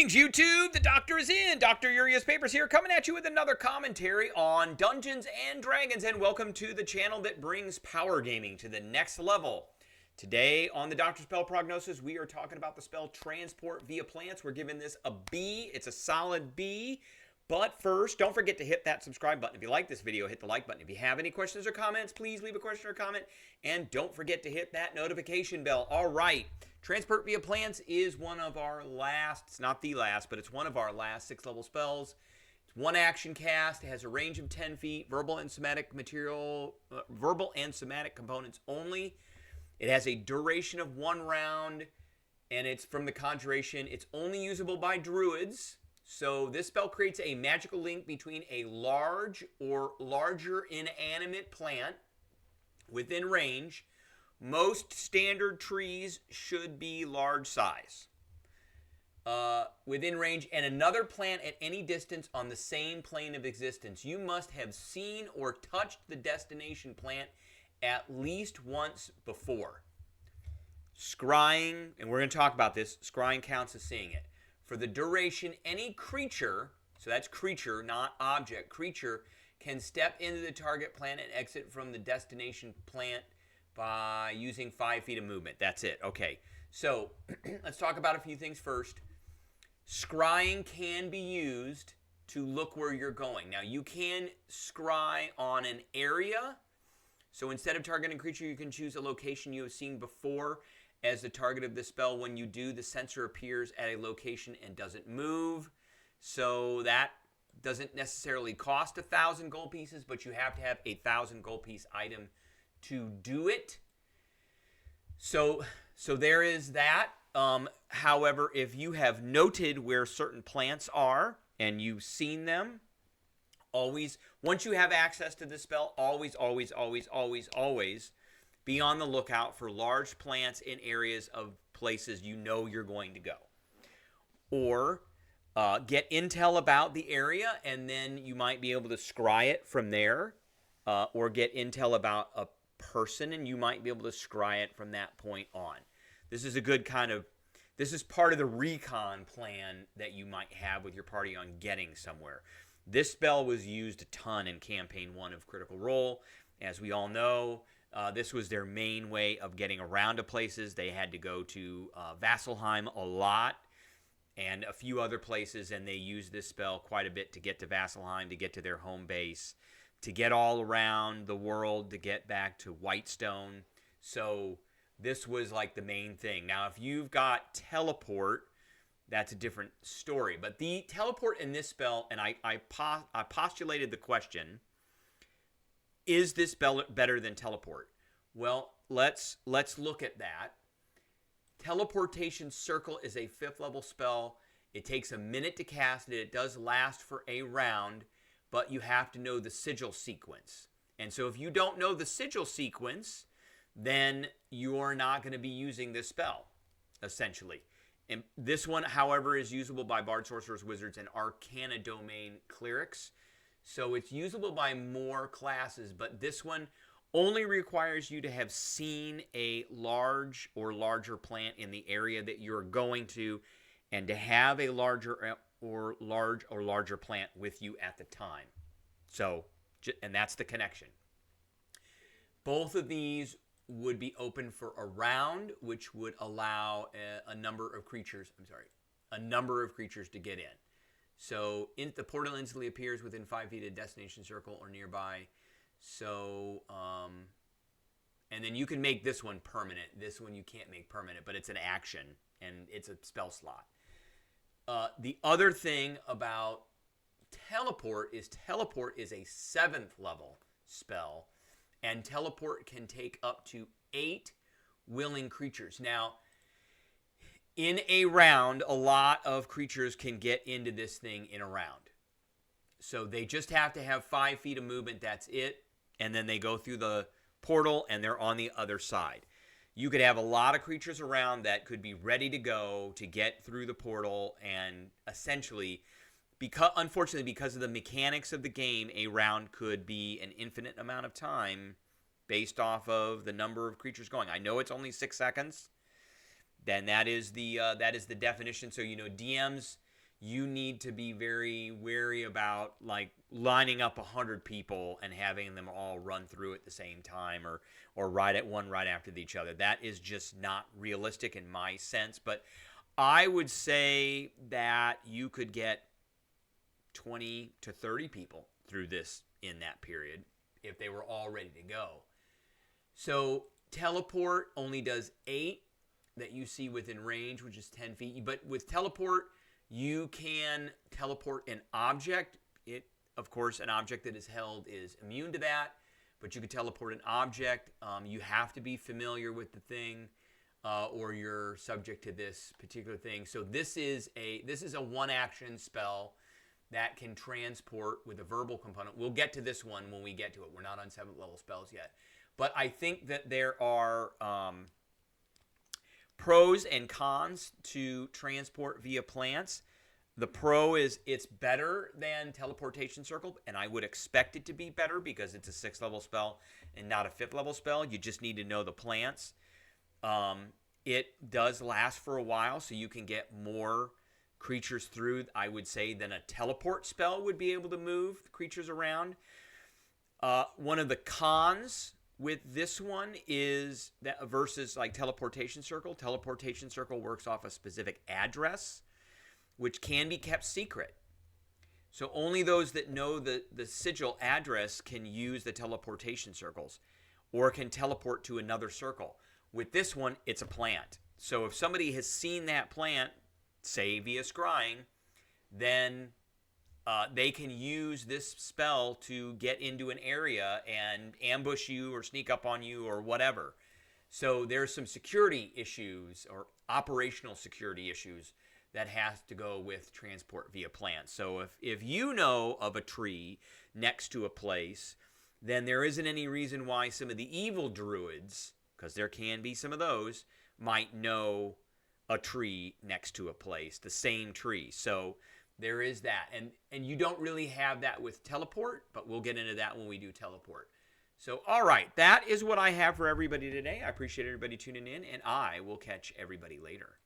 Greetings, YouTube! The Doctor is in! Dr. Urias Papers here, coming at you with another commentary on Dungeons & Dragons, and welcome to the channel that brings power gaming to the next level. Today, on the Doctor Spell Prognosis, we are talking about the spell Transport via Plants. We're giving this a B. It's a solid B. But first, don't forget to hit that subscribe button. If you like this video, hit the like button. If you have any questions or comments, please leave a question or comment. And don't forget to hit that notification bell. All right. Transport via Plants is one of our last, it's not the last, but it's one of our last 6-level spells. It's one action cast. It has a range of 10 feet, verbal and somatic components only. It has a duration of 1 round, and it's from the conjuration. It's only usable by druids. So this spell creates a magical link between a large or larger inanimate plant within range. Most standard trees should be large size. Within range, and another plant at any distance on the same plane of existence. You must have seen or touched the destination plant at least once before. Scrying, and we're going to talk about this, scrying counts as seeing it. For the duration, any creature, so that's creature, not object, creature, can step into the target plant and exit from the destination plant by using 5 feet of movement. That's it. Okay, so let's talk about a few things first. Scrying can be used to look where you're going. Now, you can scry on an area. So instead of targeting a creature, you can choose a location you have seen before as the target of the spell. When you do, the sensor appears at a location and doesn't move. So that doesn't necessarily cost 1,000 gold pieces, but you have to have a 1,000 gold piece item to do it. So there is that. However, if you have noted where certain plants are and you've seen them, always, once you have access to the spell, always be on the lookout for large plants in areas of places you know you're going to go. Or get intel about the area, and then you might be able to scry it from there. Or get intel about a person, and you might be able to scry it from that point on. This is a good kind of, this is part of the recon plan that you might have with your party on getting somewhere. This spell was used a ton in Campaign 1 of Critical Role. As we all know, this was their main way of getting around to places. They had to go to Vasselheim a lot and a few other places, and they used this spell quite a bit to get to Vasselheim, to get to their home base, to get all around the world, to get back to Whitestone. So this was like the main thing. Now, if you've got Teleport, that's a different story. But the Teleport in this spell, and I postulated the question, is this spell better than Teleport? Well, let's look at that. Teleportation Circle is a 5th level spell. It takes a minute to cast it. It does last for a round, but you have to know the sigil sequence. And so if you don't know the sigil sequence, then you're not going to be using this spell, essentially. And this one, however, is usable by Bard, Sorcerers, Wizards, and Arcana Domain Clerics. So it's usable by more classes, but this one only requires you to have seen a large or larger plant in the area that you're going to, and to have a larger or larger plant with you at the time. So, and that's the connection. Both of these would be open for a round, which would allow a number of creatures to get in. So the portal instantly appears within 5 feet of destination circle or nearby. So, and then you can make this one permanent. This one you can't make permanent, but it's an action, and it's a spell slot. The other thing about Teleport is a 7th level spell, and Teleport can take up to 8 willing creatures. Now, in a round, a lot of creatures can get into this thing in a round. So they just have to have 5 feet of movement, that's it. And then they go through the portal and they're on the other side. You could have a lot of creatures around that could be ready to go to get through the portal, and essentially, unfortunately, because of the mechanics of the game, a round could be an infinite amount of time based off of the number of creatures going. I know it's only 6 seconds. Then that is the definition. So, DMs you need to be very wary about like lining up 100 people and having them all run through at the same time, or right at one right after each other. That is just not realistic in my sense. But I would say that you could get 20 to 30 people through this in that period if they were all ready to go. So teleport only does 8 that you see within range, which is 10 feet. But with teleport, you can teleport an object. It, of course, an object that is held is immune to that, but you can teleport an object. You have to be familiar with the thing, or you're subject to this particular thing. So this is a one-action spell that can transport with a verbal component. We'll get to this one when we get to it. We're not on 7th level spells yet. But I think that there are pros and cons to transport via plants. The pro is it's better than Teleportation Circle, and I would expect it to be better because it's a 6th level spell and not a 5th level spell. You just need to know the plants. It does last for a while, so you can get more creatures through, I would say, than a teleport spell would be able to move creatures around. One of the cons with this one is that versus like Teleportation Circle works off a specific address, which can be kept secret. So only those that know the sigil address can use the teleportation circles or can teleport to another circle. With this one, it's a plant. So if somebody has seen that plant, say via scrying, then they can use this spell to get into an area and ambush you or sneak up on you or whatever. So there's some security issues or operational security issues that has to go with transport via plants. So if you know of a tree next to a place, then there isn't any reason why some of the evil druids, because there can be some of those, might know a tree next to a place, the same tree. So there is that. And you don't really have that with teleport, but we'll get into that when we do teleport. So, all right, that is what I have for everybody today. I appreciate everybody tuning in, and I will catch everybody later.